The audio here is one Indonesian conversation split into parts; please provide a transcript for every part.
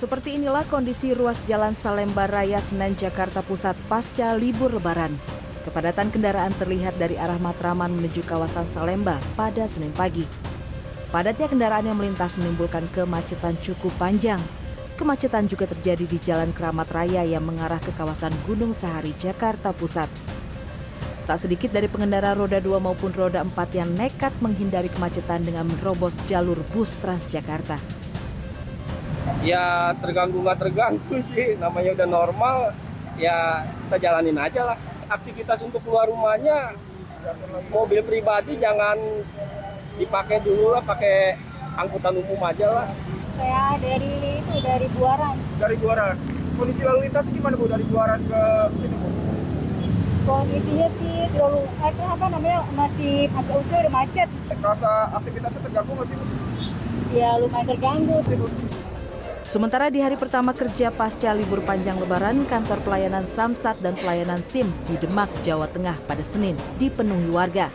Seperti inilah kondisi ruas Jalan Salemba Raya Senen Jakarta Pusat pasca libur Lebaran. Kepadatan kendaraan terlihat dari arah Matraman menuju kawasan Salemba pada Senin pagi. Padatnya kendaraan yang melintas menimbulkan kemacetan cukup panjang. Kemacetan juga terjadi di Jalan Keramat Raya yang mengarah ke kawasan Gunung Sahari, Jakarta Pusat. Tak sedikit dari pengendara roda 2 maupun roda 4 yang nekat menghindari kemacetan dengan menerobos jalur bus Transjakarta. Ya terganggu nggak terganggu sih, namanya udah normal, ya kita jalanin aja lah. Aktivitas untuk keluar rumahnya, mobil pribadi jangan dipakai dulu lah, pakai angkutan umum aja lah. Saya dari Buaran. Dari Buaran. Kondisi lalu lintasnya gimana Bu dari Buaran ke sini Bu? Kondisinya sih masih agak udah macet. Rasa aktivitasnya terganggu nggak sih Bu? Ya lumayan terganggu. Sementara di hari pertama kerja pasca libur panjang Lebaran, kantor pelayanan Samsat dan pelayanan SIM di Demak, Jawa Tengah pada Senin dipenuhi warga.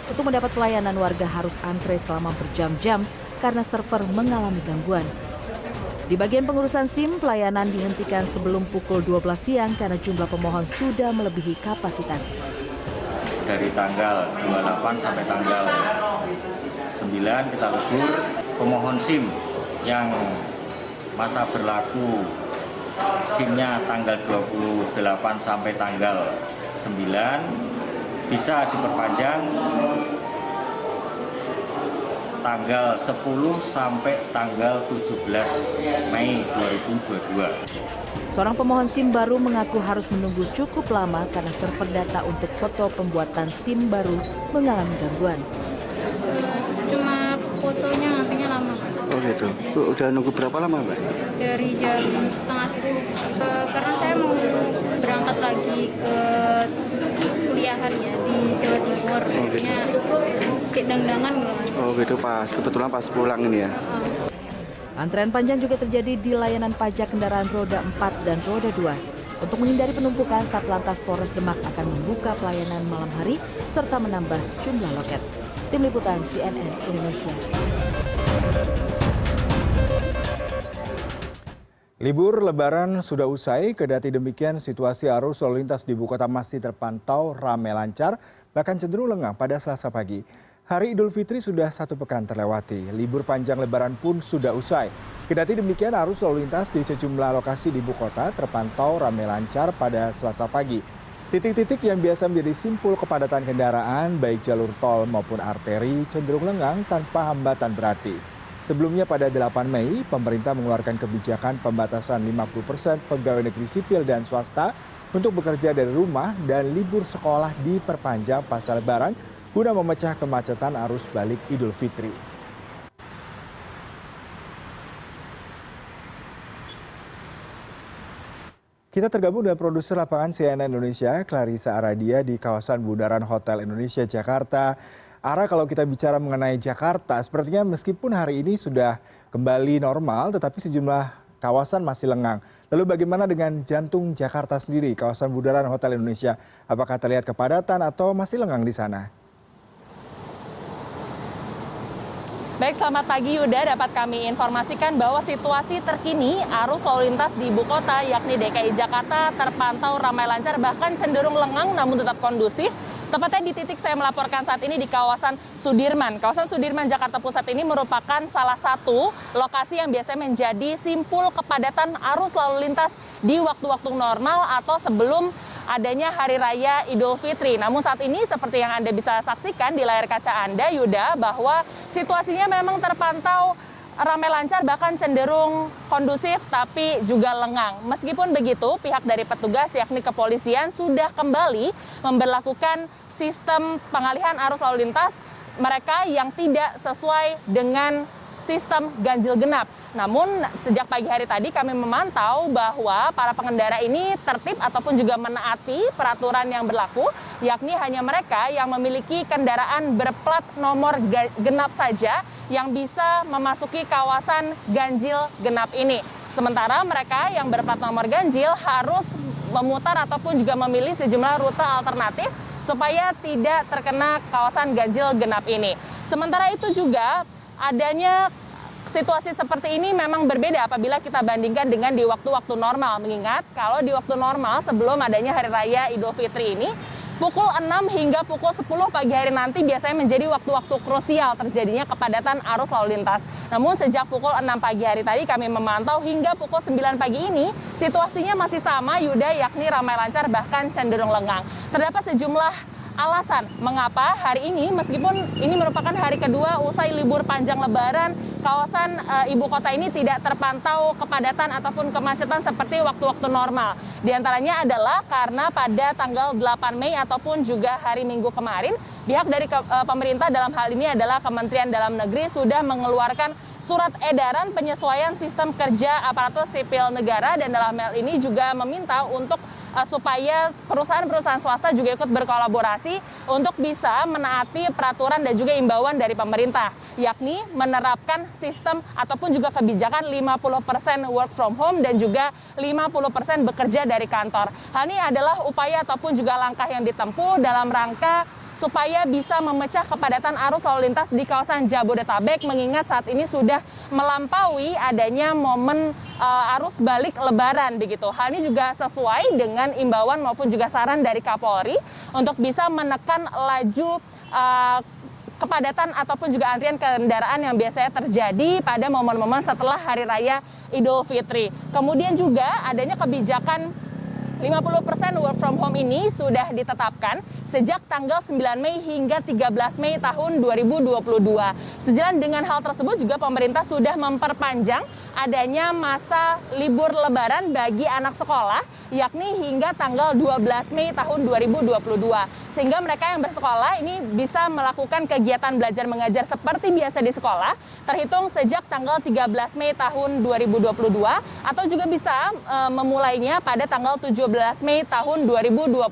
Untuk mendapat pelayanan, warga harus antre selama berjam-jam karena server mengalami gangguan. Di bagian pengurusan SIM, pelayanan dihentikan sebelum pukul 12 siang karena jumlah pemohon sudah melebihi kapasitas. Dari tanggal 28 sampai tanggal 9 kita libur, pemohon SIM yang masa berlaku SIM-nya tanggal 28 sampai tanggal 9 bisa diperpanjang tanggal 10 sampai tanggal 17 Mei 2022. Seorang pemohon SIM baru mengaku harus menunggu cukup lama karena server data untuk foto pembuatan SIM baru mengalami gangguan. Cuma fotonya nantinya lama. Oh gitu. Udah nunggu berapa lama Mbak? Dari jam 9:30. Karena saya mau berangkat lagi ke kuliahan ya di Jawa Timur. Jadinya kayak dangdangan gitu. Oh gitu, kebetulan pas pulang ini ya. Antrean panjang juga terjadi di layanan pajak kendaraan roda 4 dan roda 2. Untuk menghindari penumpukan, Satlantas Polres Demak akan membuka pelayanan malam hari serta menambah jumlah loket. Tim Liputan CNN Indonesia. Libur Lebaran sudah usai, kendati demikian situasi arus lalu lintas di ibu kota masih terpantau ramai lancar, bahkan cenderung lengang pada Selasa pagi. Hari Idul Fitri sudah satu pekan terlewati, libur panjang Lebaran pun sudah usai. Kendati demikian arus lalu lintas di sejumlah lokasi di ibu kota terpantau ramai lancar pada Selasa pagi. Titik-titik yang biasa menjadi simpul kepadatan kendaraan, baik jalur tol maupun arteri, cenderung lengang tanpa hambatan berarti. Sebelumnya pada 8 Mei, pemerintah mengeluarkan kebijakan pembatasan 50% pegawai negeri sipil dan swasta untuk bekerja dari rumah dan libur sekolah diperpanjang pasca Lebaran guna memecah kemacetan arus balik Idul Fitri. Kita tergabung dengan produser lapangan CNN Indonesia, Clarissa Aradia di kawasan Bundaran Hotel Indonesia, Jakarta. Ara, kalau kita bicara mengenai Jakarta, sepertinya meskipun hari ini sudah kembali normal, tetapi sejumlah kawasan masih lengang. Lalu bagaimana dengan jantung Jakarta sendiri, kawasan Bundaran Hotel Indonesia? Apakah terlihat kepadatan atau masih lengang di sana? Baik, selamat pagi Yuda. Dapat kami informasikan bahwa situasi terkini arus lalu lintas di ibu kota yakni DKI Jakarta terpantau ramai lancar, bahkan cenderung lengang namun tetap kondusif. Tepatnya di titik saya melaporkan saat ini di kawasan Sudirman. Kawasan Sudirman Jakarta Pusat ini merupakan salah satu lokasi yang biasanya menjadi simpul kepadatan arus lalu lintas di waktu-waktu normal atau sebelum adanya Hari Raya Idul Fitri. Namun saat ini seperti yang Anda bisa saksikan di layar kaca Anda, Yuda, bahwa situasinya memang terpantau ramai lancar, bahkan cenderung kondusif tapi juga lengang. Meskipun begitu, pihak dari petugas yakni kepolisian sudah kembali memberlakukan sistem pengalihan arus lalu lintas mereka yang tidak sesuai dengan sistem ganjil genap. Namun sejak pagi hari tadi kami memantau bahwa para pengendara ini tertib ataupun juga menaati peraturan yang berlaku, yakni hanya mereka yang memiliki kendaraan berplat nomor genap saja yang bisa memasuki kawasan ganjil genap ini. Sementara mereka yang berplat nomor ganjil harus memutar ataupun juga memilih sejumlah rute alternatif supaya tidak terkena kawasan ganjil genap ini. Sementara itu juga adanya situasi seperti ini memang berbeda apabila kita bandingkan dengan di waktu-waktu normal. Mengingat kalau di waktu normal sebelum adanya Hari Raya Idul Fitri ini, pukul 6 hingga pukul 10 pagi hari nanti biasanya menjadi waktu-waktu krusial terjadinya kepadatan arus lalu lintas. Namun sejak pukul 6 pagi hari tadi kami memantau hingga pukul 9 pagi ini situasinya masih sama Yuda, yakni ramai lancar bahkan cenderung lengang. Terdapat sejumlah alasan mengapa hari ini meskipun ini merupakan hari kedua usai libur panjang Lebaran, kawasan ibu kota ini tidak terpantau kepadatan ataupun kemacetan seperti waktu-waktu normal. Di antaranya adalah karena pada tanggal 8 Mei ataupun juga hari Minggu kemarin, pihak dari pemerintah dalam hal ini adalah Kementerian Dalam Negeri sudah mengeluarkan surat edaran penyesuaian sistem kerja aparatur sipil negara, dan dalam hal ini juga meminta untuk supaya perusahaan-perusahaan swasta juga ikut berkolaborasi untuk bisa menaati peraturan dan juga imbauan dari pemerintah, yakni menerapkan sistem ataupun juga kebijakan 50% work from home dan juga 50% bekerja dari kantor. Hal ini adalah upaya ataupun juga langkah yang ditempuh dalam rangka supaya bisa memecah kepadatan arus lalu lintas di kawasan Jabodetabek, mengingat saat ini sudah melampaui adanya momen arus balik Lebaran begitu. Hal ini juga sesuai dengan imbauan maupun juga saran dari Kapolri untuk bisa menekan laju kepadatan ataupun juga antrian kendaraan yang biasanya terjadi pada momen-momen setelah Hari Raya Idul Fitri. Kemudian juga adanya kebijakan 50% work from home ini sudah ditetapkan sejak tanggal 9 Mei hingga 13 Mei tahun 2022. Sejalan dengan hal tersebut juga pemerintah sudah memperpanjang adanya masa libur Lebaran bagi anak sekolah, yakni hingga tanggal 12 Mei tahun 2022. Sehingga mereka yang bersekolah ini bisa melakukan kegiatan belajar mengajar seperti biasa di sekolah, terhitung sejak tanggal 13 Mei tahun 2022, atau juga bisa memulainya pada tanggal 17 Mei tahun 2022.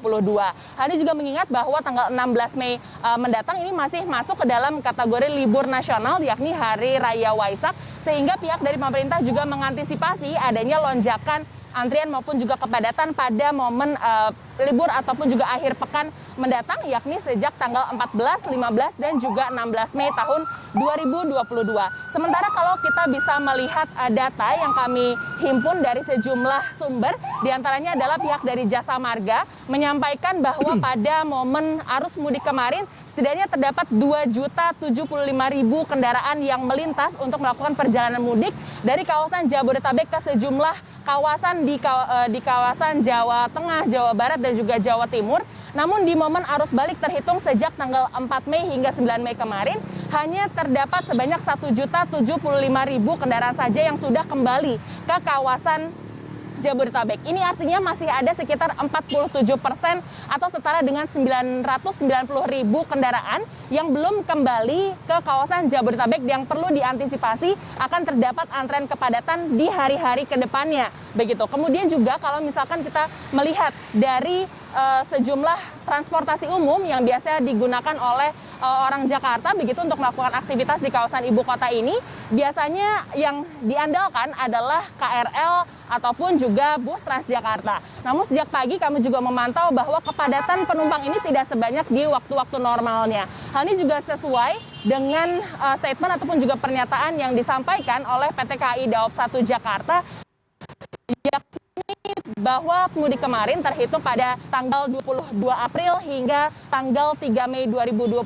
Hal ini juga mengingat bahwa tanggal 16 Mei mendatang ini masih masuk ke dalam kategori libur nasional, yakni Hari Raya Waisak, sehingga pihak dari pemerintah juga mengantisipasi adanya lonjakan antrian maupun juga kepadatan pada momen libur ataupun juga akhir pekan mendatang, yakni sejak tanggal 14, 15, dan juga 16 Mei tahun 2022. Sementara kalau kita bisa melihat data yang kami himpun dari sejumlah sumber, diantaranya adalah pihak dari Jasa Marga menyampaikan bahwa pada momen arus mudik kemarin setidaknya terdapat 2.075.000 kendaraan yang melintas untuk melakukan perjalanan mudik dari kawasan Jabodetabek ke sejumlah kawasan di kawasan Jawa Tengah, Jawa Barat, dan juga Jawa Timur. Namun di momen arus balik terhitung sejak tanggal 4 Mei hingga 9 Mei kemarin, hanya terdapat sebanyak 1.075.000 kendaraan saja yang sudah kembali ke kawasan Jabodetabek. Ini artinya masih ada sekitar 47% atau setara dengan 990.000 kendaraan yang belum kembali ke kawasan Jabodetabek, yang perlu diantisipasi akan terdapat antrean kepadatan di hari-hari ke depannya. Begitu. Kemudian juga kalau misalkan kita melihat dari sejumlah transportasi umum yang biasa digunakan oleh orang Jakarta begitu untuk melakukan aktivitas di kawasan ibu kota ini, biasanya yang diandalkan adalah KRL ataupun juga bus Transjakarta. Namun sejak pagi kami juga memantau bahwa kepadatan penumpang ini tidak sebanyak di waktu-waktu normalnya. Hal ini juga sesuai dengan statement ataupun juga pernyataan yang disampaikan oleh PT KAI Daob 1 Jakarta, yakni bahwa pemudik kemarin terhitung pada tanggal 22 April hingga tanggal 3 Mei 2022,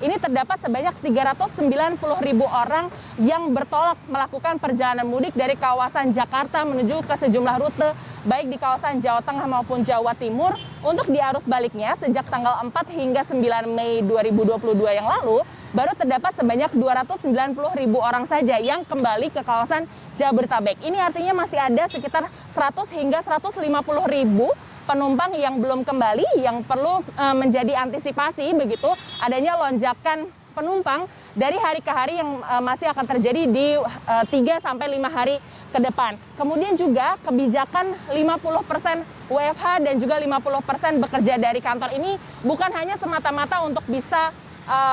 ini terdapat sebanyak 390.000 orang yang bertolak melakukan perjalanan mudik dari kawasan Jakarta menuju ke sejumlah rute, baik di kawasan Jawa Tengah maupun Jawa Timur. Untuk di arus baliknya sejak tanggal 4 hingga 9 Mei 2022 yang lalu, baru terdapat sebanyak 290.000 orang saja yang kembali ke kawasan Jabodetabek. Ini artinya masih ada sekitar 100 hingga 150.000 penumpang yang belum kembali, yang perlu menjadi antisipasi begitu adanya lonjakan penumpang dari hari ke hari yang masih akan terjadi di 3 sampai 5 hari ke depan. Kemudian juga kebijakan 50% WFH dan juga 50% bekerja dari kantor ini bukan hanya semata-mata untuk bisa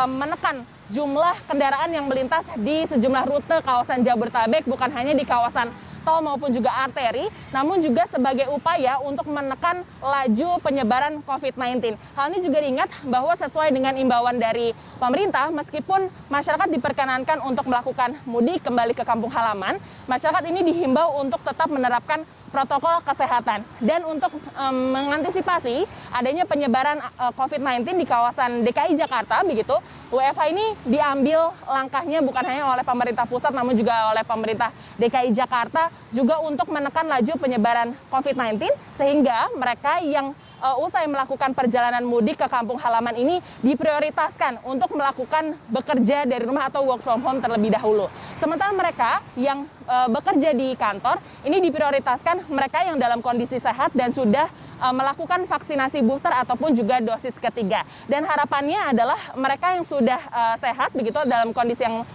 menekan jumlah kendaraan yang melintas di sejumlah rute kawasan Jabodetabek, bukan hanya di kawasan tol maupun juga arteri, namun juga sebagai upaya untuk menekan laju penyebaran COVID-19. Hal ini juga diingat bahwa sesuai dengan imbauan dari pemerintah, meskipun masyarakat diperkenankan untuk melakukan mudik kembali ke kampung halaman, masyarakat ini dihimbau untuk tetap menerapkan protokol kesehatan. Dan untuk mengantisipasi adanya penyebaran COVID-19 di kawasan DKI Jakarta, begitu, WFH ini diambil langkahnya bukan hanya oleh pemerintah pusat, namun juga oleh pemerintah DKI Jakarta juga untuk menekan laju penyebaran COVID-19, sehingga mereka yang usai melakukan perjalanan mudik ke kampung halaman ini diprioritaskan untuk melakukan bekerja dari rumah atau work from home terlebih dahulu. Sementara mereka yang bekerja di kantor ini diprioritaskan mereka yang dalam kondisi sehat dan sudah melakukan vaksinasi booster ataupun juga dosis ketiga. Dan harapannya adalah mereka yang sudah sehat begitu dalam kondisi yang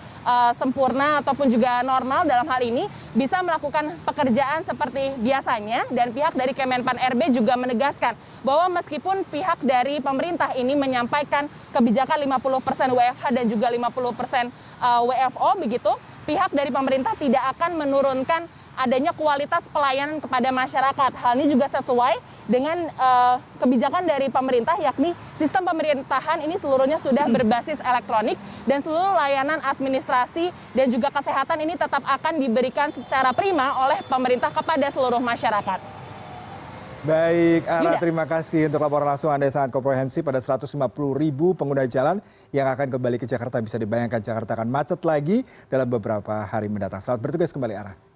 sempurna ataupun juga normal dalam hal ini bisa melakukan pekerjaan seperti biasanya, dan pihak dari Kemenpan RB juga menegaskan bahwa meskipun pihak dari pemerintah ini menyampaikan kebijakan 50% WFH dan juga 50% WFO begitu, pihak dari pemerintah tidak akan menurunkan adanya kualitas pelayanan kepada masyarakat. Hal ini juga sesuai dengan kebijakan dari pemerintah, yakni sistem pemerintahan ini seluruhnya sudah berbasis elektronik dan seluruh layanan administrasi dan juga kesehatan ini tetap akan diberikan secara prima oleh pemerintah kepada seluruh masyarakat. Baik, Ara, terima kasih untuk laporan langsung Anda yang sangat komprehensif. Pada 150.000 pengguna jalan yang akan kembali ke Jakarta. Bisa dibayangkan Jakarta akan macet lagi dalam beberapa hari mendatang. Selamat bertugas kembali, Ara.